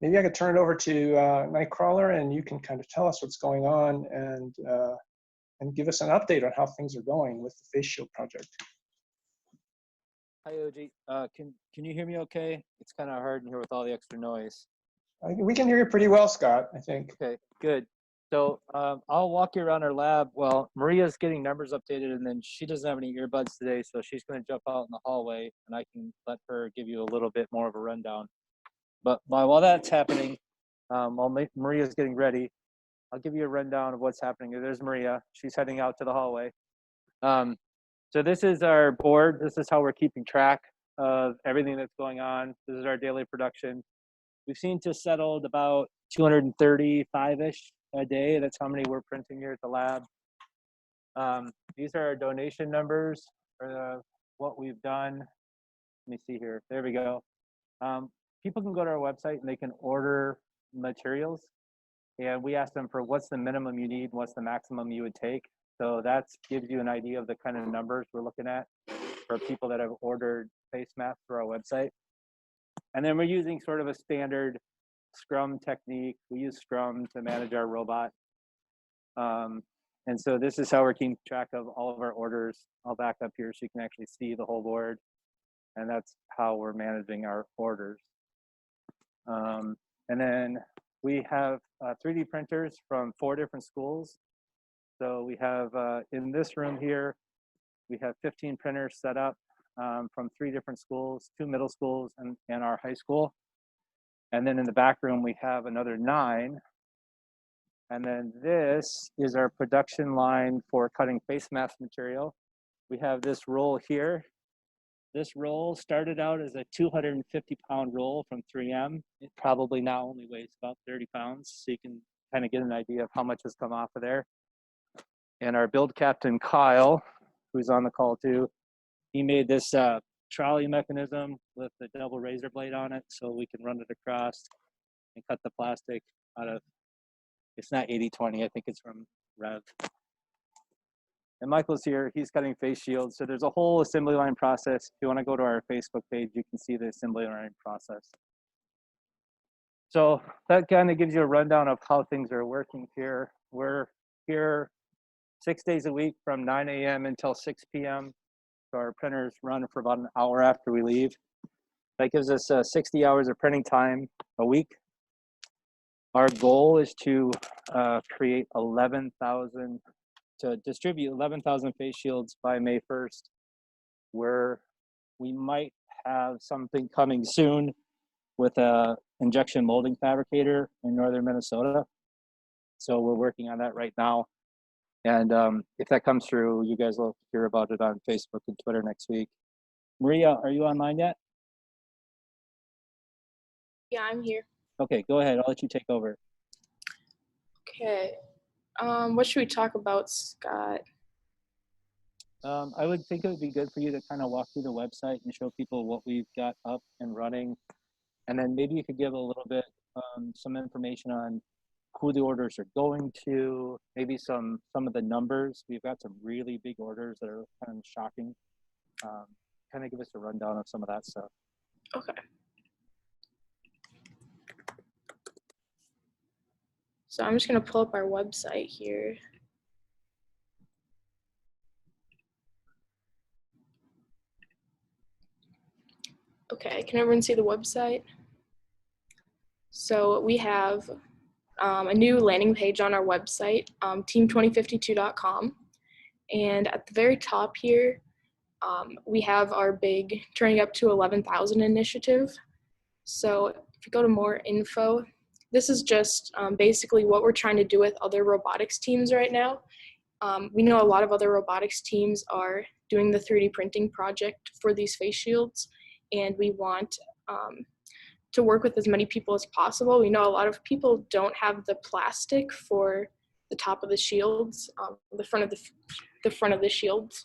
maybe I could turn it over to Nightcrawler, and you can kind of tell us what's going on and give us an update on how things are going with the face shield project. Hi, OG. Can you hear me okay? It's kind of hard in here with all the extra noise. We can hear you pretty well, Scott, I think. Okay, good. So I'll walk you around our lab. Well, Maria's getting numbers updated, and then she doesn't have any earbuds today, so she's going to jump out in the hallway, and I can let her give you a little bit more of a rundown. But while that's happening, while Maria's getting ready, I'll give you a rundown of what's happening. There's Maria. She's heading out to the hallway. So this is our board. This is how we're keeping track of everything that's going on. This is our daily production. We've seen to settled about 235-ish a day. That's how many we're printing here at the lab. These are our donation numbers for what we've done. Let me see here. There we go. People can go to our website and they can order materials. And we ask them for what's the minimum you need, what's the maximum you would take. So that gives you an idea of the kind of numbers we're looking at for people that have ordered face masks through our website. And then we're using sort of a standard Scrum technique. We use Scrum to manage our robot. And so this is how we're keeping track of all of our orders. I'll back up here so you can actually see the whole board. And that's how we're managing our orders. And then we have 3D printers from 4 different schools. So we have, in this room here, we have 15 printers set up from 3 different schools, 2 middle schools and our high school. And then in the back room, we have another 9. And then this is our production line for cutting face mask material. We have this roll here. This roll started out as a 250-pound roll from 3M. It probably now only weighs about 30 pounds. So you can kind of get an idea of how much has come off of there. And our build captain, Kyle, who's on the call too, he made this trolley mechanism with a double razor blade on it so we can run it across and cut the plastic out of, it's not 80/20, I think it's from Rev. And Michael's here, he's cutting face shields. So there's a whole assembly line process. If you want to go to our Facebook page, you can see the assembly line process. So that kind of gives you a rundown of how things are working here. We're here 6 days a week from 9 a.m. until 6 p.m. So our printers run for about an hour after we leave. That gives us 60 hours of printing time a week. Our goal is to create 11,000, to distribute 11,000 face shields by May 1st, where we might have something coming soon with a injection molding fabricator in northern Minnesota. So we're working on that right now. And if that comes through, you guys will hear about it on Facebook and Twitter next week. Maria, are you online yet? Yeah, I'm here. Okay, go ahead. I'll let you take over. Okay. What should we talk about, Scott? I would think it would be good for you to kind of walk through the website and show people what we've got up and running. And then maybe you could give a little bit, some information on who the orders are going to, maybe some of the numbers. We've got some really big orders that are kind of shocking. Kind of give us a rundown of some of that stuff. Okay. So I'm just going to pull up our website here. Okay, can everyone see the website? So we have a new landing page on our website, team2052.com. And at the very top here, we have our big Turning Up to 11,000 initiative. So if you go to more info, this is just basically what we're trying to do with other robotics teams right now. We know a lot of other robotics teams are doing the 3D printing project for these face shields, and we want to work with as many people as possible. We know a lot of people don't have the plastic for the top of the shields, the front of the shields.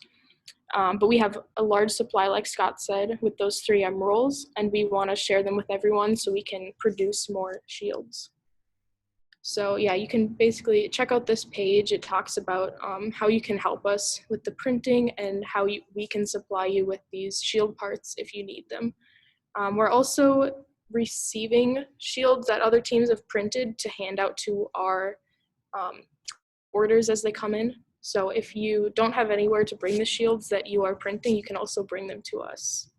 But we have a large supply, like Scott said, with those 3M rolls, and we want to share them with everyone so we can produce more shields. So yeah, you can basically check out this page. It talks about how you can help us with the printing and how we can supply you with these shield parts if you need them. We're also receiving shields that other teams have printed to hand out to our orders as they come in. So if you don't have anywhere to bring the shields that you are printing, you can also bring them to us.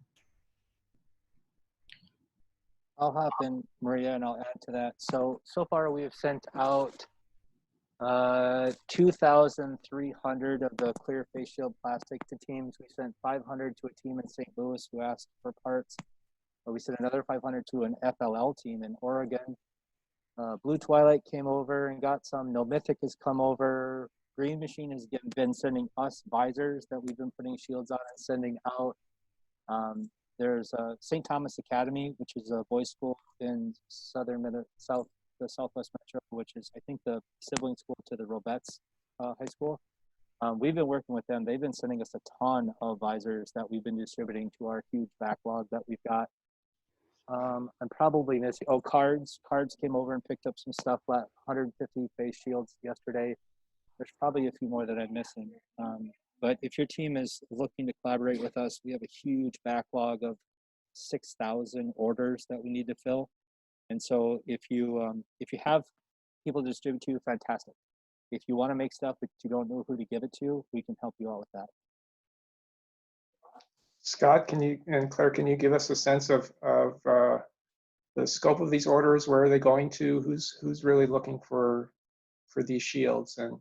I'll hop in, Maria, and I'll add to that. So far we have sent out 2,300 of the clear face shield plastic to teams. We sent 500 to a team in St. Louis who asked for parts. We sent another 500 to an FLL team in Oregon. Blue Twilight came over and got some. No Mythic has come over. Green Machine has been sending us visors that we've been putting shields on and sending out. There's St. Thomas Academy, which is a boys' school in the Southwest Metro, which is, I think, the sibling school to the Robettes High School. We've been working with them. They've been sending us a ton of visors that we've been distributing to our huge backlog that we've got. I'm probably missing, cards. Cards came over and picked up some stuff, 150 face shields yesterday. There's probably a few more that I'm missing. But if your team is looking to collaborate with us, we have a huge backlog of 6,000 orders that we need to fill. And so if you have people to distribute to, fantastic. If you want to make stuff but you don't know who to give it to, we can help you out with that. Scott, and Claire, can you give us a sense of the scope of these orders? Where are they going to? Who's really looking for these shields? And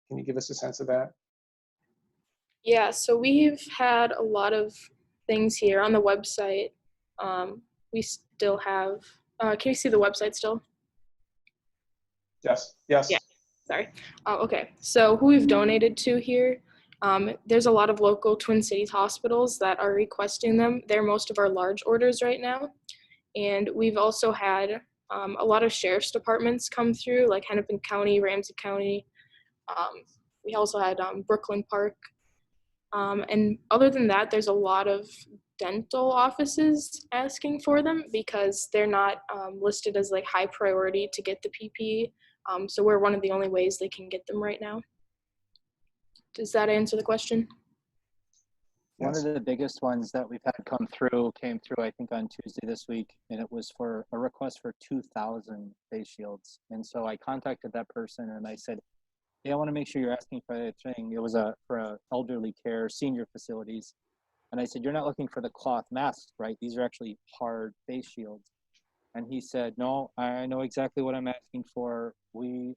can you give us a sense of that? Yeah, so we've had a lot of things here on the website. We still have, can you see the website still? Yes. Yeah, sorry. Okay, so who we've donated to here, there's a lot of local Twin Cities hospitals that are requesting them. They're most of our large orders right now. And we've also had a lot of sheriff's departments come through, like Hennepin County, Ramsey County. We also had Brooklyn Park. And other than that, there's a lot of dental offices asking for them because they're not listed as like high priority to get the PPE. So we're one of the only ways they can get them right now. Does that answer the question? One of the biggest ones that we've had came through, I think, on Tuesday this week, and it was for a request for 2,000 face shields. And so I contacted that person and I said, hey, I want to make sure you're asking for that thing. It was for elderly care, senior facilities. And I said, you're not looking for the cloth masks, right? These are actually hard face shields. And he said, no, I know exactly what I'm asking for. We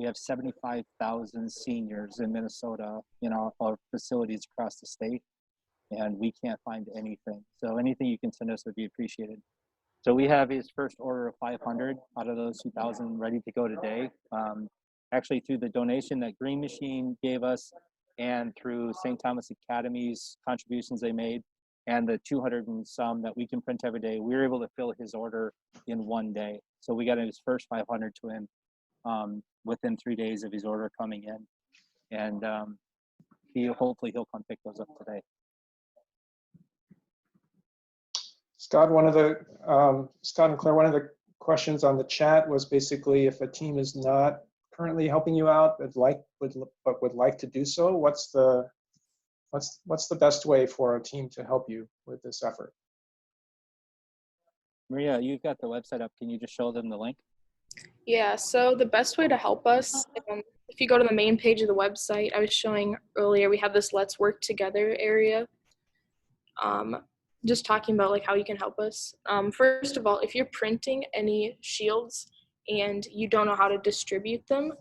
have 75,000 seniors in Minnesota in our facilities across the state, and we can't find anything. So anything you can send us would be appreciated. So we have his first order of 500 out of those 2,000 ready to go today. Actually, through the donation that Green Machine gave us and through St. Thomas Academy's contributions they made, and the 200 and some that we can print every day, we were able to fill his order in one day. So we got his first 500 to him within 3 days of his order coming in. And hopefully he'll come pick those up today. Scott, Scott and Claire, one of the questions on the chat was basically if a team is not currently helping you out but would like to do so, what's the best way for a team to help you with this effort? Maria, you've got the website up. Can you just show them the link? Yeah, so the best way to help us, if you go to the main page of the website, I was showing earlier, we have this Let's Work Together area. Just talking about like how you can help us. First of all, if you're printing any shields and you don't know how to distribute them,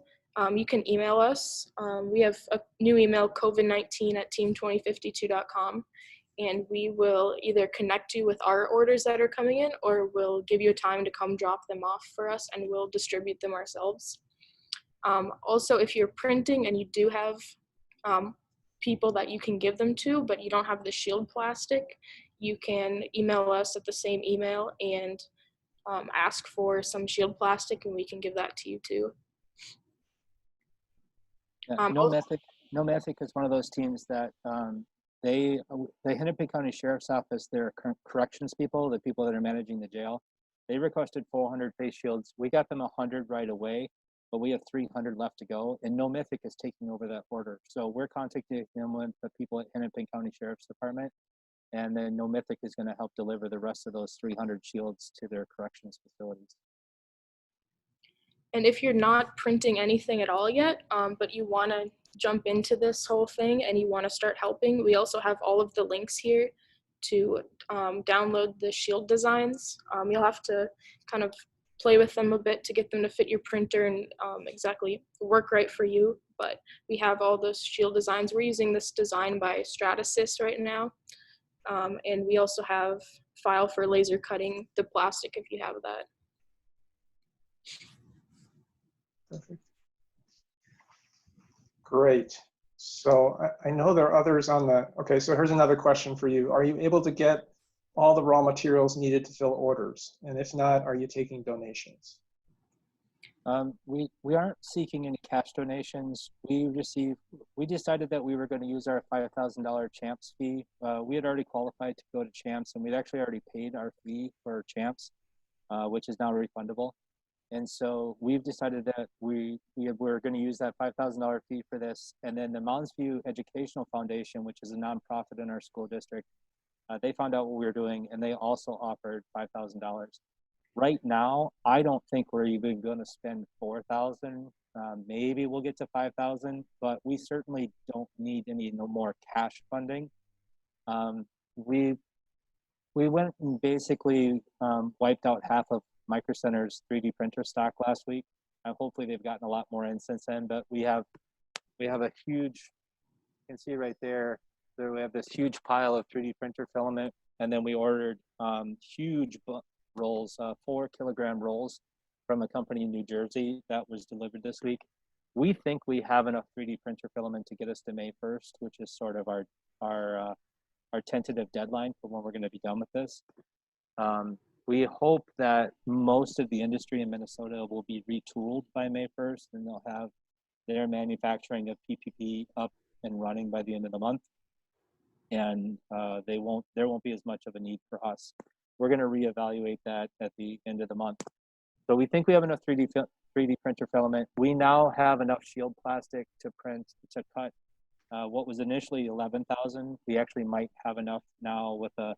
you can email us. We have a new email, covid19@team2052.com, and we will either connect you with our orders that are coming in, or we'll give you a time to come drop them off for us and we'll distribute them ourselves. Also, if you're printing and you do have people that you can give them to, but you don't have the shield plastic, you can email us at the same email and ask for some shield plastic, and we can give that to you too. No Mythic is one of those teams that the Hennepin County Sheriff's Office, their corrections people, the people that are managing the jail, they requested 400 face shields. We got them 100 right away, but we have 300 left to go, and No Mythic is taking over that order. So we're contacting them with the people at Hennepin County Sheriff's Department, And then No Mythic is going to help deliver the rest of those 300 shields to their corrections facilities. And if you're not printing anything at all yet, but you want to jump into this whole thing and you want to start helping, we also have all of the links here to download the shield designs. You'll have to kind of play with them a bit to get them to fit your printer and exactly work right for you. But we have all those shield designs. We're using this design by Stratasys right now. And we also have file for laser cutting the plastic if you have that. Perfect. Great. So I know there are others on the, okay, so here's another question for you. Are you able to get all the raw materials needed to fill orders? And if not, are you taking donations? We aren't seeking any cash donations. We decided that we were going to use our $5,000 CHAMPS fee. We had already qualified to go to CHAMPS, and we'd actually already paid our fee for CHAMPS, which is now refundable. And so we've decided that we're going to use that $5,000 fee for this. And then the Mounds View Educational Foundation, which is a nonprofit in our school district, they found out what we were doing, and they also offered $5,000. Right now, I don't think we're even going to spend $4,000. Maybe we'll get to $5,000, but we certainly don't need no more cash funding. We went and basically wiped out half of Micro Center's 3D printer stock last week. Hopefully they've gotten a lot more in since then, but we have a huge, you can see right there, we have this huge pile of 3D printer filament, and then we ordered huge rolls, 4-kilogram rolls from a company in New Jersey that was delivered this week. We think we have enough 3D printer filament to get us to May 1st, which is sort of our tentative deadline for when we're going to be done with this. We hope that most of the industry in Minnesota will be retooled by May 1st, and they'll have their manufacturing of PPP up and running by the end of the month. And there won't be as much of a need for us. We're going to reevaluate that at the end of the month. So we think we have enough 3D printer filament. We now have enough shield plastic to cut what was initially 11,000. We actually might have enough now with a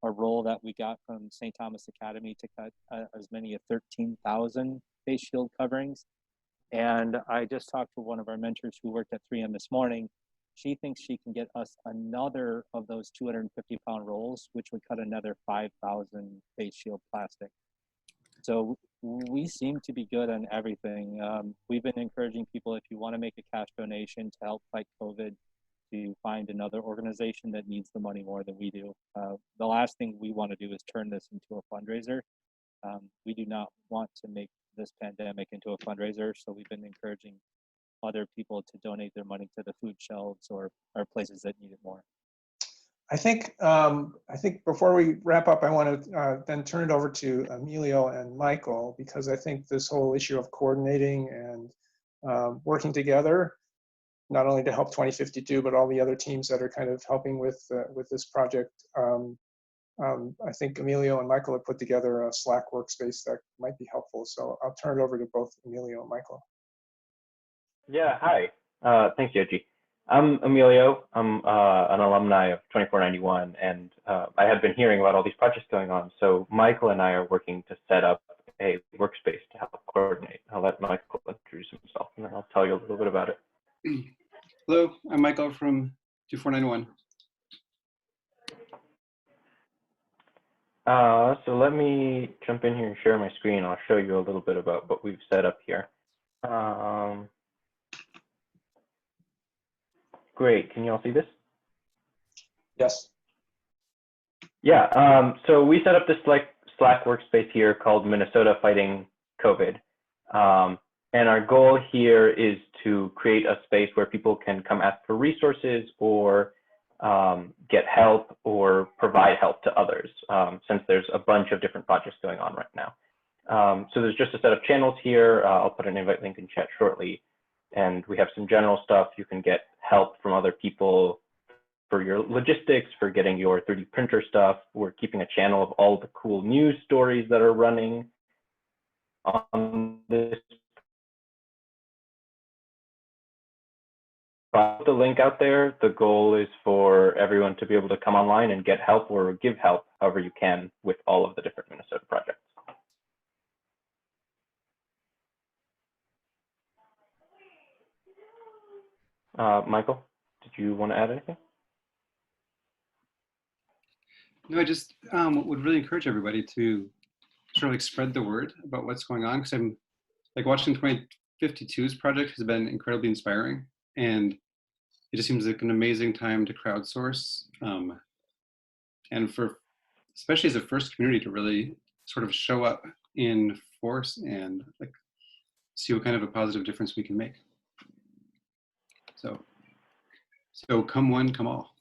roll that we got from St. Thomas Academy to cut as many as 13,000 face shield coverings. And I just talked to one of our mentors who worked at 3M this morning. She thinks she can get us another of those 250-pound rolls, which would cut another 5,000 face shield plastic. So we seem to be good on everything. We've been encouraging people, if you want to make a cash donation to help fight COVID, to find another organization that needs the money more than we do. The last thing we want to do is turn this into a fundraiser. We do not want to make this pandemic into a fundraiser, so we've been encouraging other people to donate their money to the food shelves or places that need it more. I think before we wrap up, I want to then turn it over to Emilio and Michael, because I think this whole issue of coordinating and working together, not only to help 2052, but all the other teams that are kind of helping with this project. I think Emilio and Michael have put together a Slack workspace that might be helpful. So I'll turn it over to both Emilio and Michael. Yeah, hi. Thanks, Yoji. I'm Emilio. I'm an alumni of 2491, and I have been hearing about all these projects going on. So Michael and I are working to set up a workspace to help coordinate. I'll let Michael introduce himself, and then I'll tell you a little bit about it. Hello, I'm Michael from 2491. So let me jump in here and share my screen. I'll show you a little bit about what we've set up here. Great, can you all see this? Yes. Yeah, so we set up this Slack workspace here called Minnesota Fighting COVID. And our goal here is to create a space where people can come ask for resources or get help or provide help to others, since there's a bunch of different projects going on right now. So there's just a set of channels here. I'll put an invite link in chat shortly. And we have some general stuff. You can get help from other people for your logistics, for getting your 3D printer stuff. We're keeping a channel of all the cool news stories that are running on this I'll put the link out there. The goal is for everyone to be able to come online and get help or give help however you can with all of the different Minnesota projects. Michael, did you want to add anything? No, I just would really encourage everybody to sort of like spread the word about what's going on, because I'm like watching 2052's project has been incredibly inspiring, and it just seems like an amazing time to crowdsource, and for especially as a first community to really sort of show up in force and like see what kind of a positive difference we can make. So come one, come all.